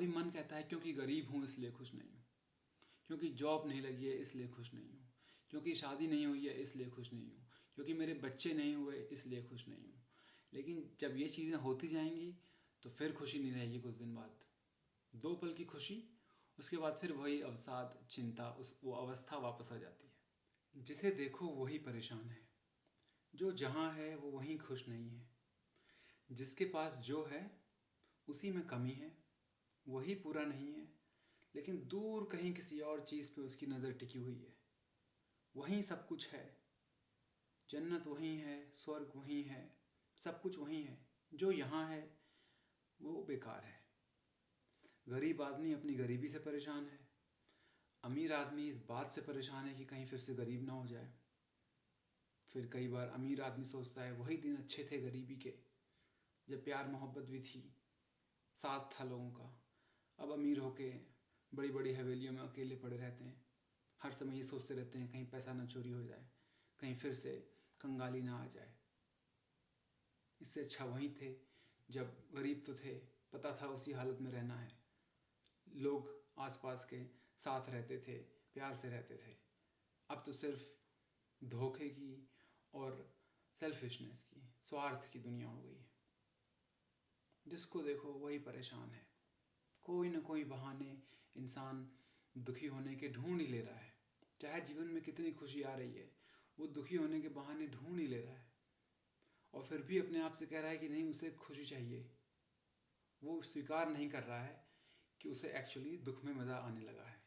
अभी मन कहता है क्योंकि गरीब हूँ इसलिए खुश नहीं हूँ, क्योंकि जॉब नहीं लगी है इसलिए खुश नहीं हूँ, क्योंकि शादी नहीं हुई है इसलिए खुश नहीं हूँ, क्योंकि मेरे बच्चे नहीं हुए इसलिए खुश नहीं हूँ। लेकिन जब ये चीज़ें होती जाएंगी तो फिर खुशी नहीं रहेगी। कुछ दिन बाद 2 पल की खुशी, उसके बाद फिर वही अवसाद, चिंता, उस वो अवस्था वापस आ जाती है। जिसे देखो वही परेशान है, जो जहाँ है वो वहीं खुश नहीं है। जिसके पास जो है उसी में कमी है, वही पूरा नहीं है, लेकिन दूर कहीं किसी और चीज़ पे उसकी नज़र टिकी हुई है। वहीं सब कुछ है, जन्नत वहीं है, स्वर्ग वहीं है, सब कुछ वहीं है। जो यहाँ है वो बेकार है। गरीब आदमी अपनी गरीबी से परेशान है, अमीर आदमी इस बात से परेशान है कि कहीं फिर से गरीब ना हो जाए। फिर कई बार अमीर आदमी सोचता है वही दिन अच्छे थे गरीबी के, जब प्यार मोहब्बत भी थी, साथ था लोगों का। अब अमीर होके बड़ी बड़ी हवेलियों में अकेले पड़े रहते हैं, हर समय ये सोचते रहते हैं कहीं पैसा ना चोरी हो जाए, कहीं फिर से कंगाली ना आ जाए। इससे अच्छा वहीं थे जब गरीब तो थे, पता था उसी हालत में रहना है, लोग आसपास के साथ रहते थे, प्यार से रहते थे। अब तो सिर्फ धोखे की और सेल्फिशनेस की, स्वार्थ की दुनिया हो गई है। जिसको देखो वही परेशान है। कोई ना कोई बहाने इंसान दुखी होने के ढूंढ ही ले रहा है। चाहे जीवन में कितनी खुशी आ रही है, वो दुखी होने के बहाने ढूंढ ही ले रहा है। और फिर भी अपने आप से कह रहा है कि नहीं, उसे खुशी चाहिए। वो स्वीकार नहीं कर रहा है कि उसे एक्चुअली दुख में मज़ा आने लगा है।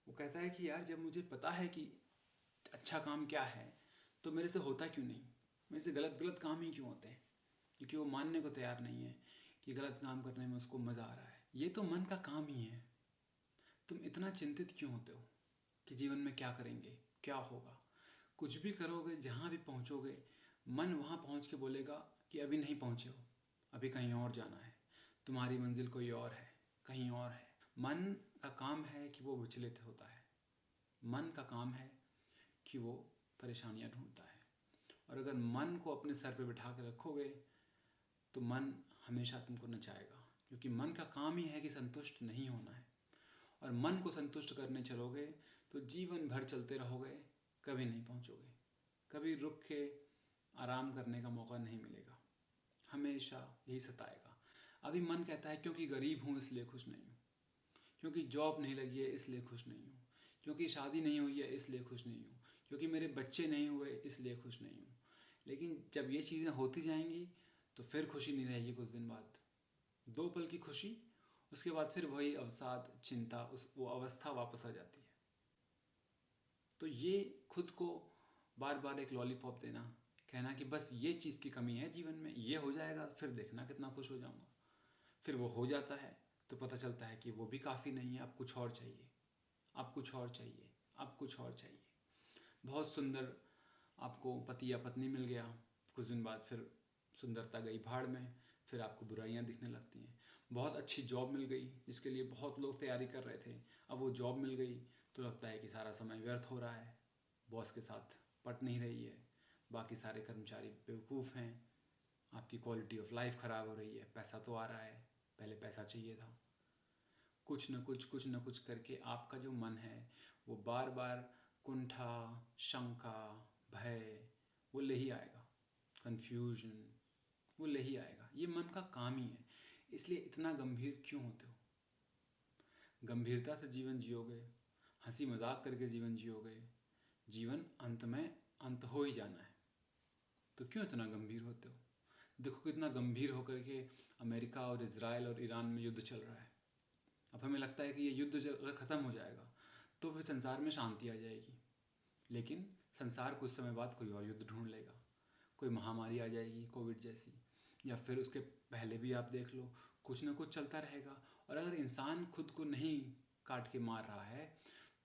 वो कहता है कि यार, जब मुझे पता है कि अच्छा काम क्या है तो मेरे से होता क्यों नहीं, मेरे से गलत गलत काम ही क्यों होते हैं। क्योंकि वो मानने को तैयार नहीं है कि गलत काम करने में उसको मज़ा आ रहा है। ये तो मन का काम ही है। तुम इतना चिंतित क्यों होते हो कि जीवन में क्या करेंगे, क्या होगा। कुछ भी करोगे, जहाँ भी पहुँचोगे, मन वहाँ पहुँच के बोलेगा कि अभी नहीं पहुँचे हो, अभी कहीं और जाना है, तुम्हारी मंजिल कोई और है, कहीं और है। मन का काम है कि वो विचलित होता है, मन का काम है कि वो परेशानियाँ ढूंढता है। और अगर मन को अपने सर पे बिठा के रखोगे तो मन हमेशा तुमको नचाएगा, क्योंकि मन का काम ही है कि संतुष्ट नहीं होना है। और मन को संतुष्ट करने चलोगे तो जीवन भर चलते रहोगे, कभी नहीं पहुंचोगे, कभी रुक के आराम करने का मौका नहीं मिलेगा, हमेशा यही सताएगा। अभी मन कहता है क्योंकि गरीब हूँ इसलिए खुश नहीं हूँ, क्योंकि जॉब नहीं लगी है इसलिए खुश नहीं हूँ, क्योंकि शादी नहीं हुई है इसलिए खुश नहीं हूँ, क्योंकि मेरे बच्चे नहीं हुए इसलिए खुश नहीं हूँ। लेकिन जब ये चीज़ें होती जाएंगी तो फिर खुशी नहीं रहेगी। कुछ दिन बाद 2 पल की खुशी, उसके बाद फिर वही अवसाद, चिंता, उस वो अवस्था वापस आ जाती है। तो ये खुद को बार बार एक लॉलीपॉप देना, कहना कि बस ये चीज़ की कमी है जीवन में, ये हो जाएगा फिर देखना कितना खुश हो जाऊंगा। फिर वो हो जाता है तो पता चलता है कि वो भी काफ़ी नहीं है, अब कुछ और चाहिए, अब कुछ और चाहिए, अब कुछ और चाहिए। बहुत सुंदर आपको पति या पत्नी मिल गया, कुछ दिन बाद फिर सुंदरता गई भाड़ में, फिर आपको बुराइयां दिखने लगती हैं। बहुत अच्छी जॉब मिल गई जिसके लिए बहुत लोग तैयारी कर रहे थे, अब वो जॉब मिल गई तो लगता है कि सारा समय व्यर्थ हो रहा है, बॉस के साथ पट नहीं रही है, बाकी सारे कर्मचारी बेवकूफ़ हैं, आपकी क्वालिटी ऑफ लाइफ ख़राब हो रही है। पैसा तो आ रहा है, पहले पैसा चाहिए था। कुछ न कुछ करके आपका जो मन है वो बार बार कुंठा, शंका, भय वो ले ही आएगा, कन्फ्यूजन वो ले ही आएगा। ये मन का काम ही है। इसलिए इतना गंभीर क्यों होते हो? गंभीरता से जीवन जियोगे, हंसी मजाक करके जीवन जियोगे, जीवन अंत में अंत हो ही जाना है, तो क्यों इतना गंभीर होते हो? देखो कितना गंभीर होकर के अमेरिका और इज़राइल और ईरान में युद्ध चल रहा है। अब हमें लगता है कि ये युद्ध अगर ख़त्म हो जाएगा तो फिर संसार में शांति आ जाएगी, लेकिन संसार कुछ समय बाद कोई और युद्ध ढूंढ लेगा, कोई महामारी आ जाएगी कोविड जैसी, या फिर उसके पहले भी आप देख लो, कुछ ना कुछ चलता रहेगा। और अगर इंसान खुद को नहीं काट के मार रहा है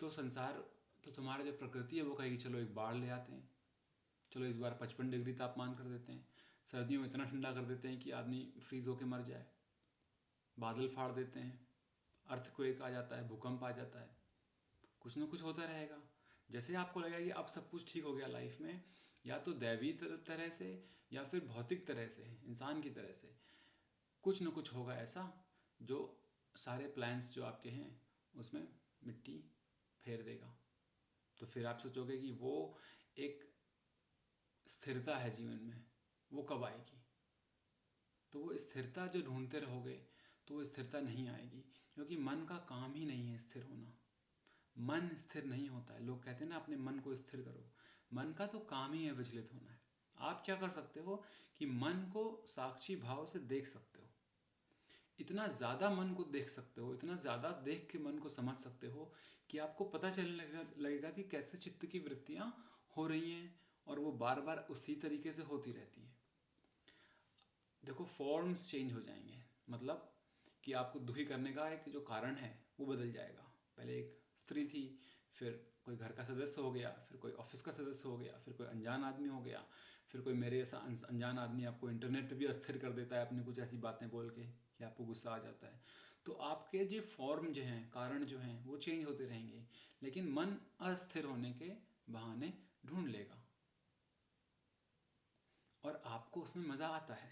तो संसार, तो तुम्हारा जो प्रकृति है वो कहेगी चलो एक बाढ़ ले आते हैं, चलो इस बार 55 डिग्री तापमान कर देते हैं, सर्दियों में इतना ठंडा कर देते हैं कि आदमी फ्रीज होके मर जाए, बादल फाड़ देते हैं, अर्थक्वेक आ जाता है, भूकंप आ जाता है, कुछ ना कुछ होता रहेगा। जैसे आपको लगेगा कि अब सब कुछ ठीक हो गया लाइफ में, या तो दैवी तरह से या फिर भौतिक तरह से, इंसान की तरह से कुछ न कुछ होगा ऐसा जो सारे प्लान्स जो आपके हैं उसमें मिट्टी फेर देगा। तो फिर आप सोचोगे कि वो एक स्थिरता है जीवन में, वो कब आएगी? तो वो स्थिरता जो ढूंढते रहोगे तो वो स्थिरता नहीं आएगी, क्योंकि मन का काम ही नहीं है स्थिर होना। मन स्थिर नहीं होता है। लोग कहते हैं ना अपने मन को स्थिर करो, मन का तो काम ही है विचलित होना है। आप क्या कर सकते हो कि मन को साक्षी भाव से देख सकते हो, इतना ज़्यादा मन को देख सकते हो, इतना ज़्यादा देख के मन को समझ सकते हो कि आपको पता चलने लगेगा कि कैसे चित्त की वृत्तियाँ हो रही हैं और वो बार बार उसी तरीके से होती रहती हैं। देखो फॉर्म्स चेंज हो जाएंगे, मतलब कि आपको दुखी करने का एक जो कारण है वो बदल जाएगा। पहले एक स्त्री थी, फिर कोई घर का सदस्य हो गया, फिर कोई ऑफिस का सदस्य हो गया, फिर कोई अनजान आदमी हो गया, फिर कोई मेरे जैसा अनजान आदमी आपको इंटरनेट पे भी अस्थिर कर देता है अपनी कुछ ऐसी बातें बोल के कि आपको गुस्सा आ जाता है। तो आपके जो फॉर्म जो हैं, कारण जो हैं, वो चेंज होते रहेंगे, लेकिन मन अस्थिर होने के बहाने ढूंढ लेगा और आपको उसमें मज़ा आता है,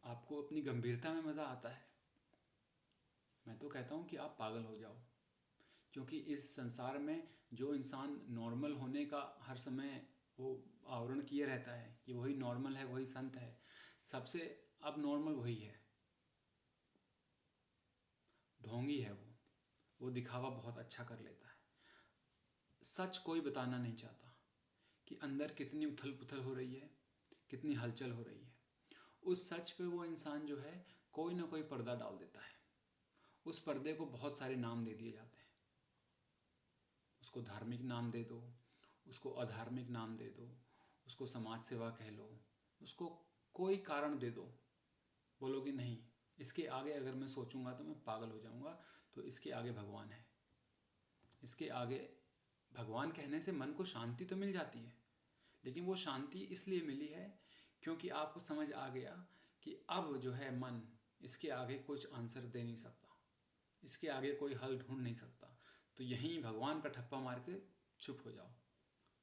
आपको अपनी गंभीरता में मज़ा आता है। मैं तो कहता हूँ कि आप पागल हो जाओ, क्योंकि इस संसार में जो इंसान नॉर्मल होने का हर समय वो आवरण किए रहता है कि वही नॉर्मल है, वही संत है, सबसे अब नॉर्मल वही है, ढोंगी है वो दिखावा बहुत अच्छा कर लेता है। सच कोई बताना नहीं चाहता कि अंदर कितनी उथल पुथल हो रही है, कितनी हलचल हो रही है। उस सच पे वो इंसान जो है कोई ना कोई पर्दा डाल देता है। उस पर्दे को बहुत सारे नाम दे दिए जाते हैं। उसको धार्मिक नाम दे दो, उसको अधार्मिक नाम दे दो, उसको समाज सेवा कह लो, उसको कोई कारण दे दो, बोलो कि नहीं इसके आगे अगर मैं सोचूंगा तो मैं पागल हो जाऊंगा, तो इसके आगे भगवान है। इसके आगे भगवान कहने से मन को शांति तो मिल जाती है, लेकिन वो शांति इसलिए मिली है क्योंकि आपको समझ आ गया कि अब जो है मन इसके आगे कुछ आंसर दे नहीं सकता, इसके आगे कोई हल ढूंढ नहीं सकता। तो यहीं भगवान का ठप्पा मार के चुप हो जाओ,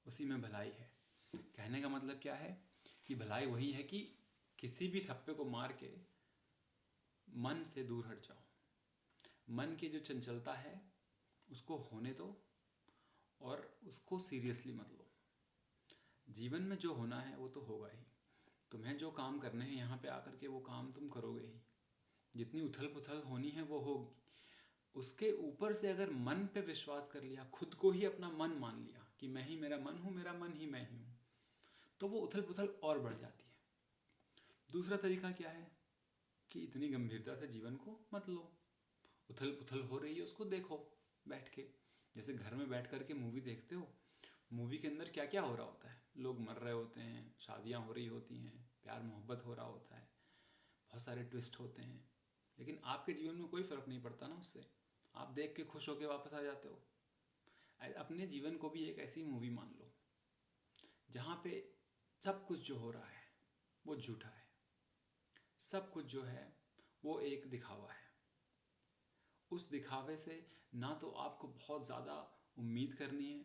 उसी में भलाई है। कहने का मतलब क्या है कि भलाई वही है कि किसी भी ठप्पे को मार के मन से दूर हट जाओ। मन की जो चंचलता है उसको होने दो और उसको सीरियसली मत लो। जीवन में जो होना है वो तो होगा ही, तुम्हें जो काम करने हैं यहाँ पे आकर के वो काम तुम करोगे ही, जितनी उथल पुथल होनी है वो होगी। उसके ऊपर से अगर मन पे विश्वास कर लिया, खुद को ही अपना मन मान लिया कि मैं ही मेरा मन हूँ, मेरा मन ही मैं ही हूँ, तो वो उथल पुथल और बढ़ जाती है। दूसरा तरीका क्या है कि इतनी गंभीरता से जीवन को मत लो, उथल पुथल हो रही है उसको देखो बैठ के, जैसे घर में बैठ कर के मूवी देखते हो। मूवी के अंदर क्या क्या हो रहा होता है, लोग मर रहे होते हैं, शादियाँ हो रही होती हैं, प्यार मोहब्बत हो रहा होता है, बहुत सारे ट्विस्ट होते हैं, लेकिन आपके जीवन में कोई फ़र्क नहीं पड़ता ना उससे। आप देख के खुश होके वापस आ जाते हो। अपने जीवन को भी एक ऐसी मूवी मान लो जहाँ पे सब कुछ जो हो रहा है वो झूठा है, सब कुछ जो है वो एक दिखावा है। उस दिखावे से ना तो आपको बहुत ज़्यादा उम्मीद करनी है,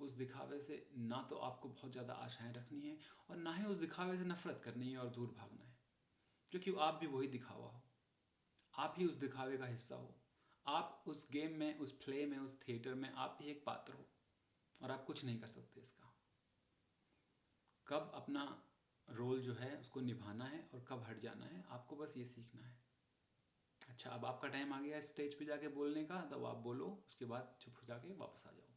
उस दिखावे से ना तो आपको बहुत ज़्यादा आशाएं रखनी है, और ना ही उस दिखावे से नफरत करनी है और दूर भागना है, क्योंकि आप भी वही दिखावा हो, आप ही उस दिखावे का हिस्सा हो। आप उस गेम में, उस प्ले में, उस थिएटर में आप भी एक पात्र हो और आप कुछ नहीं कर सकते इसका। कब अपना रोल जो है उसको निभाना है और कब हट जाना है, आपको बस ये सीखना है। अच्छा, अब आपका टाइम आ गया है स्टेज पे जाके बोलने का, तब आप बोलो, उसके बाद चुप हो जाके वापस आ जाओ।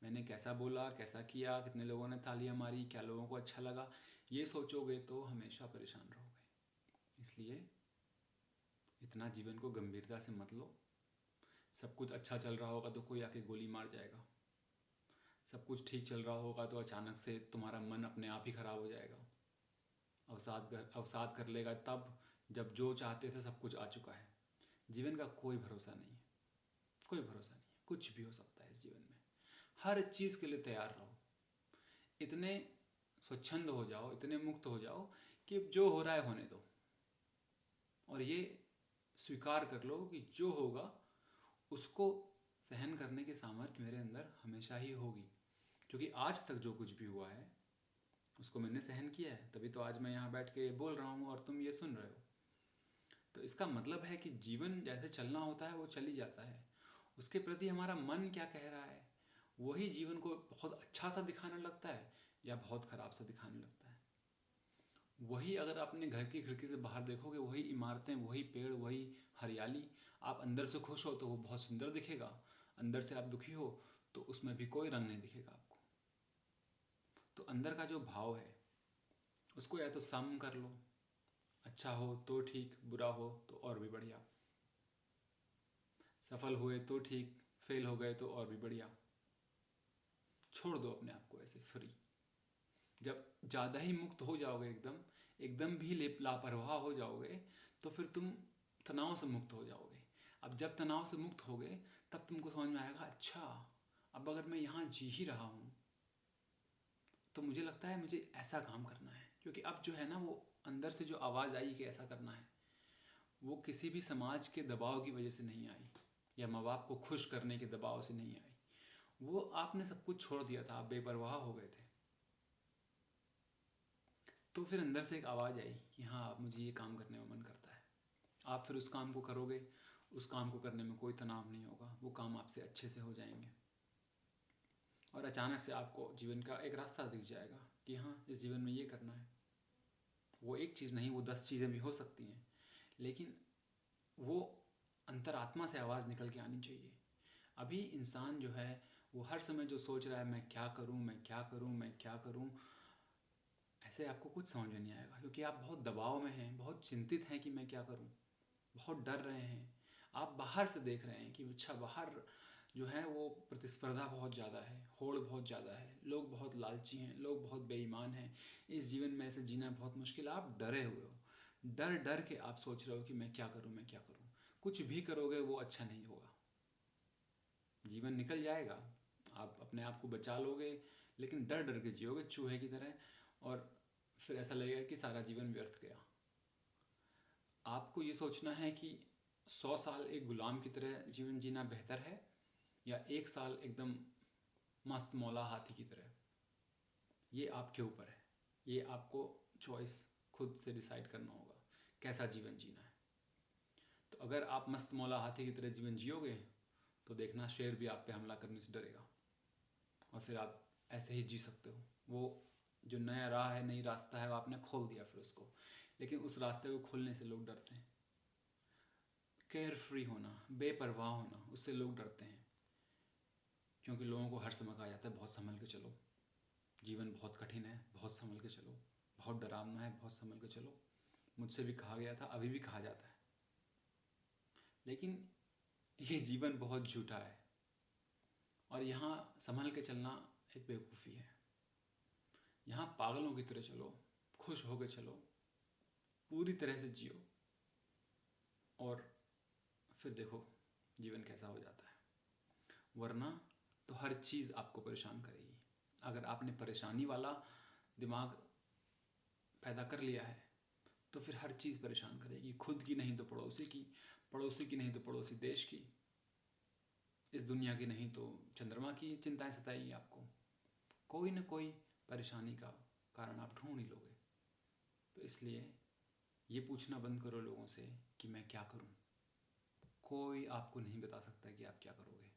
मैंने कैसा बोला, कैसा किया, कितने लोगों ने तालियां मारी, क्या लोगों को अच्छा लगा, ये सोचोगे तो हमेशा परेशान रहोगे। इसलिए इतना जीवन को गंभीरता से मत लो। सब कुछ अच्छा चल रहा होगा तो कोई आके गोली मार जाएगा, सब कुछ ठीक चल रहा होगा तो अचानक से तुम्हारा मन अपने आप ही खराब हो जाएगा, अवसाद कर लेगा तब जब जो चाहते थे सब कुछ आ चुका है। जीवन का कोई भरोसा नहीं है, कोई भरोसा नहीं है, कुछ भी हो सकता है इस जीवन में। हर चीज़ के लिए तैयार रहो, इतने स्वच्छंद हो जाओ, इतने मुक्त हो जाओ कि जो हो रहा है होने दो, और ये स्वीकार कर लो कि जो होगा उसको सहन करने की सामर्थ्य मेरे अंदर हमेशा ही होगी, क्योंकि आज तक जो कुछ भी हुआ है उसको मैंने सहन किया है, तभी तो आज मैं यहाँ बैठ के बोल रहा हूँ और तुम ये सुन रहे हो। तो इसका मतलब है कि जीवन जैसे चलना होता है वो चल ही जाता है। उसके प्रति हमारा मन क्या कह रहा है, वही जीवन को बहुत अच्छा सा दिखाने लगता है या बहुत ख़राब सा दिखाने लगता है। वही अगर अपने घर की खिड़की से बाहर देखोगे, वही इमारतें, वही पेड़, वही हरियाली, आप अंदर से खुश हो तो वो बहुत सुंदर दिखेगा, अंदर से आप दुखी हो तो उसमें भी कोई रंग नहीं दिखेगा आपको। तो अंदर का जो भाव है उसको या तो सम कर लो, अच्छा हो तो ठीक, बुरा हो तो और भी बढ़िया, सफल हुए तो ठीक, फेल हो गए तो और भी बढ़िया। छोड़ दो अपने आप को ऐसे फ्री। जब ज़्यादा ही मुक्त हो जाओगे, एकदम एकदम भी लापरवाह हो जाओगे, तो फिर तुम तनाव से मुक्त हो जाओगे। अब जब तनाव से मुक्त होगे तब तुमको समझ में आएगा, अच्छा अब अगर मैं यहाँ जी ही रहा हूँ तो मुझे लगता है मुझे ऐसा काम करना है। क्योंकि अब जो है ना, वो अंदर से जो आवाज़ आई कि ऐसा करना है, वो किसी भी समाज के दबाव की वजह से नहीं आई, या माँ बाप को खुश करने के दबाव से नहीं आई। वो आपने सब कुछ छोड़ दिया था, आप बेपरवाह हो गए थे। तो फिर अंदर से एक आवाज़ आई कि हाँ अब मुझे ये काम करने में मन करता है। आप फिर उस काम को करोगे, उस काम को करने में कोई तनाव नहीं होगा, वो काम आपसे अच्छे से हो जाएंगे। और अचानक से आपको जीवन का एक रास्ता दिख जाएगा कि हाँ इस जीवन में ये करना है। वो एक चीज़ नहीं, वो 10 चीज़ें भी हो सकती हैं, लेकिन वो अंतरात्मा से आवाज़ निकल के आनी चाहिए। अभी इंसान जो है वो हर समय जो सोच रहा है, मैं क्या करूँ, मैं क्या करूँ, मैं क्या करूँ, ऐसे आपको कुछ समझ में नहीं आएगा। क्योंकि आप बहुत दबाव में हैं, बहुत चिंतित हैं कि मैं क्या करूँ, बहुत डर रहे हैं। आप बाहर से देख रहे हैं कि अच्छा बाहर जो है वो प्रतिस्पर्धा बहुत ज़्यादा है, होड़ बहुत ज़्यादा है, लोग बहुत लालची हैं, लोग बहुत बेईमान हैं, इस जीवन में ऐसे जीना बहुत मुश्किल है। आप डरे हुए हो, डर डर के आप सोच रहे हो कि मैं क्या करूँ, मैं क्या करूँ। कुछ भी करोगे वो अच्छा नहीं होगा, जीवन निकल जाएगा, आप अपने आप को बचा लोगे, लेकिन डर डर के जियोगे चूहे की तरह, और फिर ऐसा लगेगा कि सारा जीवन व्यर्थ गया। आपको ये सोचना है कि 100 साल एक गुलाम की तरह जीवन जीना बेहतर है, या 1 साल एकदम मस्त मौला हाथी की तरह। ये आपके ऊपर है, ये आपको चॉइस खुद से डिसाइड करना होगा कैसा जीवन जीना है। तो अगर आप मस्त मौला हाथी की तरह जीवन जियोगे तो देखना शेर भी आप पे हमला करने से डरेगा, और फिर आप ऐसे ही जी सकते हो। वो जो नया राह है, नई रास्ता है, वो आपने खोल दिया फिर उसको, लेकिन उस रास्ते को खोलने से लोग डरते हैं। केयर फ्री होना, बेपरवाह होना, उससे लोग डरते हैं। क्योंकि लोगों को हर समय कहा जाता है बहुत संभल के चलो, जीवन बहुत कठिन है, बहुत संभल के चलो, बहुत डरावना है, बहुत संभल के चलो। मुझसे भी कहा गया था, अभी भी कहा जाता है, लेकिन ये जीवन बहुत झूठा है, और यहाँ संभल के चलना एक बेवकूफ़ी है। यहाँ पागलों की तरह चलो, खुश होकर चलो, पूरी तरह से जियो, और फिर देखो जीवन कैसा हो जाता है। वरना तो हर चीज़ आपको परेशान करेगी। अगर आपने परेशानी वाला दिमाग पैदा कर लिया है तो फिर हर चीज़ परेशान करेगी, खुद की नहीं तो पड़ोसी की, पड़ोसी की नहीं तो पड़ोसी देश की, इस दुनिया की नहीं तो चंद्रमा की चिंताएं सताएगी आपको। कोई ना कोई परेशानी का कारण आप ढूंढ ही लोगे। तो इसलिए ये पूछना बंद करो लोगों से कि मैं क्या करूं। कोई आपको नहीं बता सकता कि आप क्या करोगे,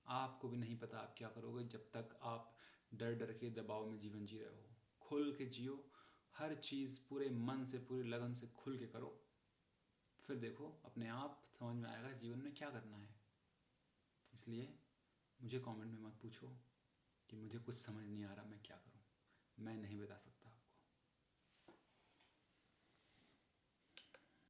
आपको भी नहीं पता आप क्या करोगे जब तक आप डर डर के दबाव में जीवन जी रहे हो। खुल के जियो, हर चीज़ पूरे मन से, पूरी लगन से खुल के करो, फिर देखो अपने आप समझ में आएगा जीवन में क्या करना है। इसलिए मुझे कमेंट में मत पूछो कि मुझे कुछ समझ नहीं आ रहा मैं क्या करूं, मैं नहीं बता सकता।